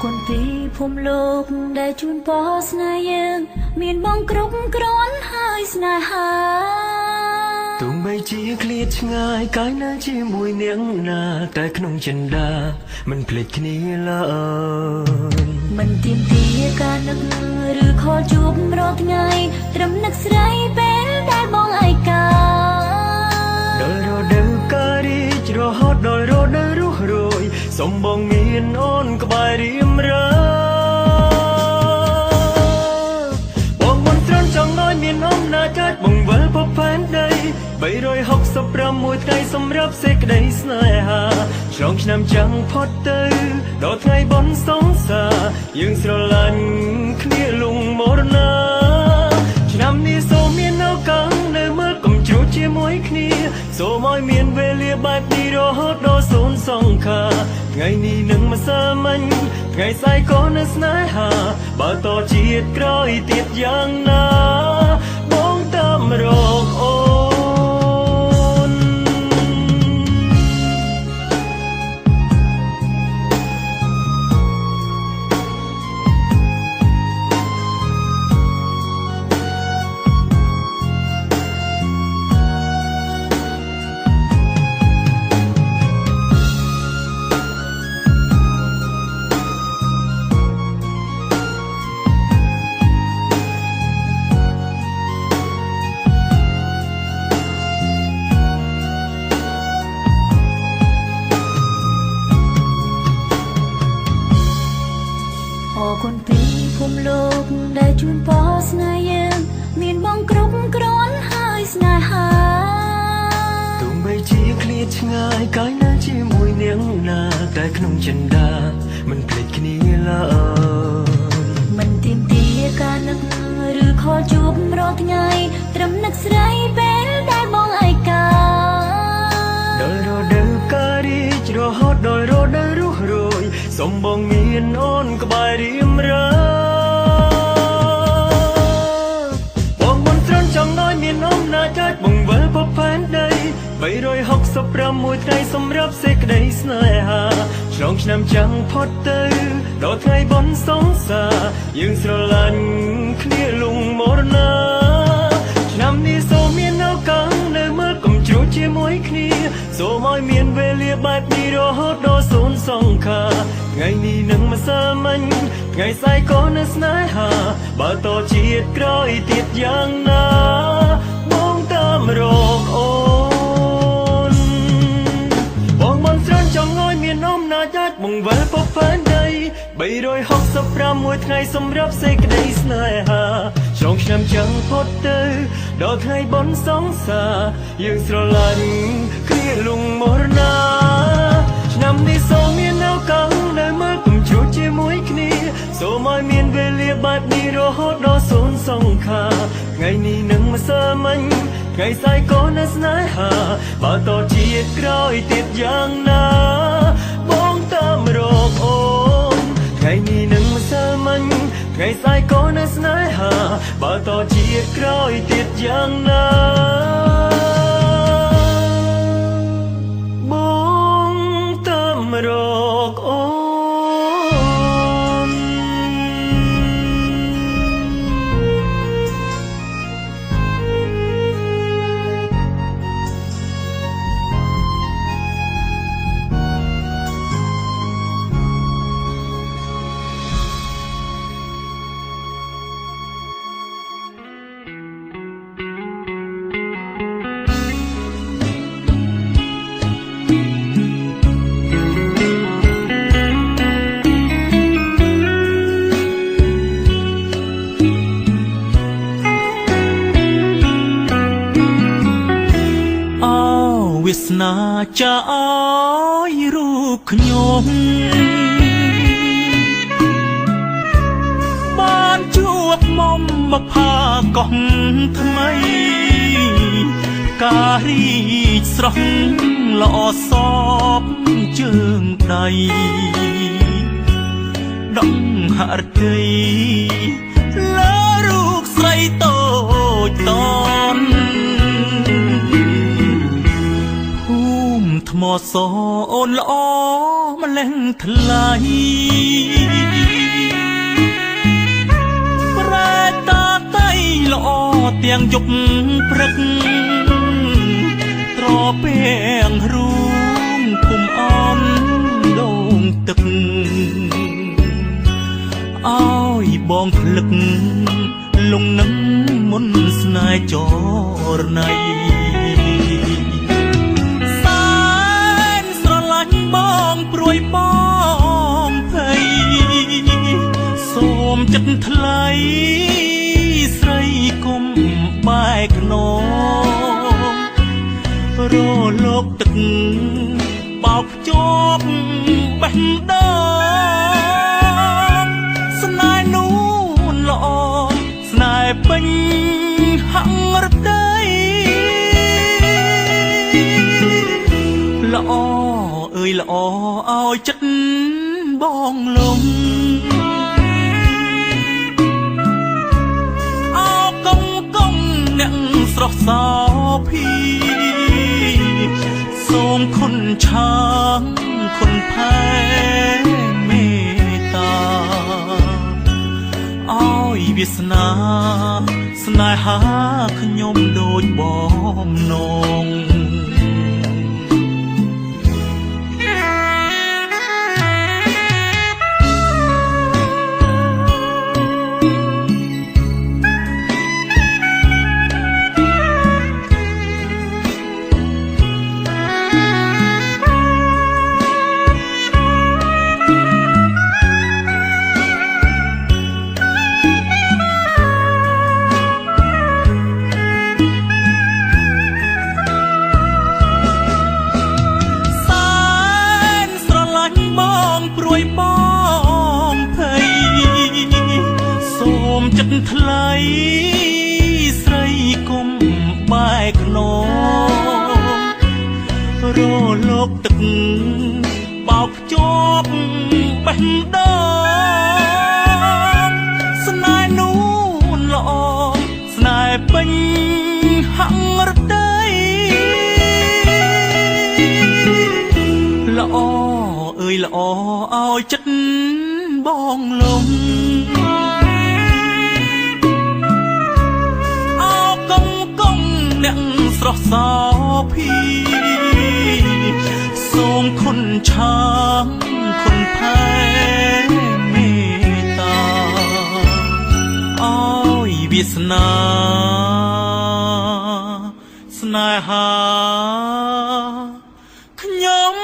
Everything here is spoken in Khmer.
คนពីភូមិលោកដែលជូនពរស្នេហ៍យើងមានបងគ្រប់គ្រាន់ហើយស្នេហាទោះបីជាឃ្លាតឆ្ងាយកាយនៅជាមួយនាងណាតែក្នុងចិន្តាមិនភ្លេចគ្នាឡើយមិនទាមទារការនឹកឬខលជួបរាល់ថ្ងៃត្រឹមនឹកស្រីពេលដែលបងឯកាដល់រដូវកាលរីករហូតដល់រដូវរស់រយសូមបងមានអូនក្បែររៀមរើបងមិនត្រង់ចង់ឲ្យមានអំណាចអាចបង្វិលពផែនដី365ថ្ងៃសម្រាប់សេចក្តីស្នេហាឆ្លងឆ្នាំចាំងផុតទៅដល់ថ្ងៃបុណ្យសង្សារយើងស្រឡាញ់គ្នាលងមរណាឆ្នាំនេះសូមមានឱកាសនៅមើលកំជ្រួចជាមួយគ្នាសូមឲ្យមានវេលាបែបនេះរហូតដល់សូន្យសង្ខារថ្ងៃនេះនឹងមិនសាមញ្ញថ្ងៃស្អែកក៏នៅស្នេហាបើតជាតិក្រោយទៀតយ៉ាងណាបងតាមរកអូคนពីភូមិលោកដែលជូនពរស្នេហ៍យើងមានបងគ្រប់គ្រាន់ហើយស្នេហាទោះបីជាឃ្លាតឆ្ងាយកាយនៅជាមួយនាងណាតែក្នុងចិន្តាមិនភ្លេចគ្នាឡើយមិនទាមទារការនឹកឬខលជួបរាល់ថ្ងៃត្រឹមនឹកស្រីពេលដែលបងឯកាដល់រដូវកាលរីករហូតដល់រដូវរស់រយសូមបងមានអូនក្បែររៀមរើបងមិនត្រង់ចង់ឲ្យមានអំណាចអាចបង្វិលពផែនដី365ថ្ងៃសម្រាប់សេចក្តីស្នេហាឆ្លងឆ្នាំចាំងផុតទៅដល់ថ្ងៃបុណ្យសង្សារយើងស្រឡាញ់គ្នាលងមរណាឆ្នាំនេះសូមមានឱកាសនៅមើលកំជ្រួចជាមួយគ្នាសូមឲ្យមានវេលាបែបនេះរហូតដល់សូន្យសង្ខារថ្ងៃនេះនឹងមិនសាមញ្ញថ្ងៃស្អែកក៏នៅស្នេហាបើតជាតិក្រោយទៀតយ៉ាងណាបងតាមរកអូនបងមិនស្រន់ចង់ឲ្យមានអំណាចអាចបង្វិលពផែនដី365ថ្ងៃសម្រាប់សេចក្តីស្នេហាឆ្លងឆ្នាំចាំងផុតទៅដល់ថ្ងៃបុណ្យសង្សារយើងស្រឡាញ់គ្នាលងមរណាឆ្នាំនេះសូមមានឱកាសនៅមើលកំជ្រួចជាមួយគ្នាសូមឲ្យមានវេលាបែបនេះរហូតដល់សូន្យសង្ខារថ្ងៃនេះនឹងមិនសាមញ្ញថ្ងៃស្អែកក៏នៅស្នេហាបើតជាតិក្រោយទៀតយ៉ាងណាបងតាមរកអូនថ្ងៃនេះនឹងមិនសាមញ្ញថ្ងៃស្អែកក៏នៅស្នេហាបើតជាតិក្រោយទៀតយ៉ាងណាបងតាមរកអូនវាសនាចាអើយរូបខ្ញុំបានជួបមុំមកផាកោះថ្មីការរីកស្រស់ល្អសពជើងដៃដងហឫទ័យលើរូបស្រីតូចតន ថ្មសអូនល្អម្លេះថ្លៃ ទាំងយប់ព្រឹកត្រពេងរួមគុំអនដងទឹកអើយបងភ្លឹកលងនឹងមុនស្នេហ៍ចរណៃសែនស្រឡាញ់បងព្រួយបងភ័យសូមចិត្តថ្លៃស្រីគុំបែកខ្នងរលោកទឹកបោកជាប់បេះដូងស្នេហ៍នួនល្អស្នេហ៍ពេញហង្រតីល្អអើយល្អឲ្យចិត្តបងលំអោកុំកុំអ្នកស្រស់សោភីសូមខុនឆាងខុនផែមេត្តាឲ្យវាសនាស្នេហាខ្ញុំដូចបំណងចិត្តថ្លៃស្រីគុំបែកខ្នងរលោកទឹកបោកជាប់បេះដូងស្នេហ៍នួនល្អស្នេហ៍ពេញហង្រតីល្អអើយល្អឲ្យចិត្តបងលំអ្នកស្រស់សោភីសូមខុនឆាងខុនផែមេត្តាឲ្យវាសនាស្នេហាខ្ញុំ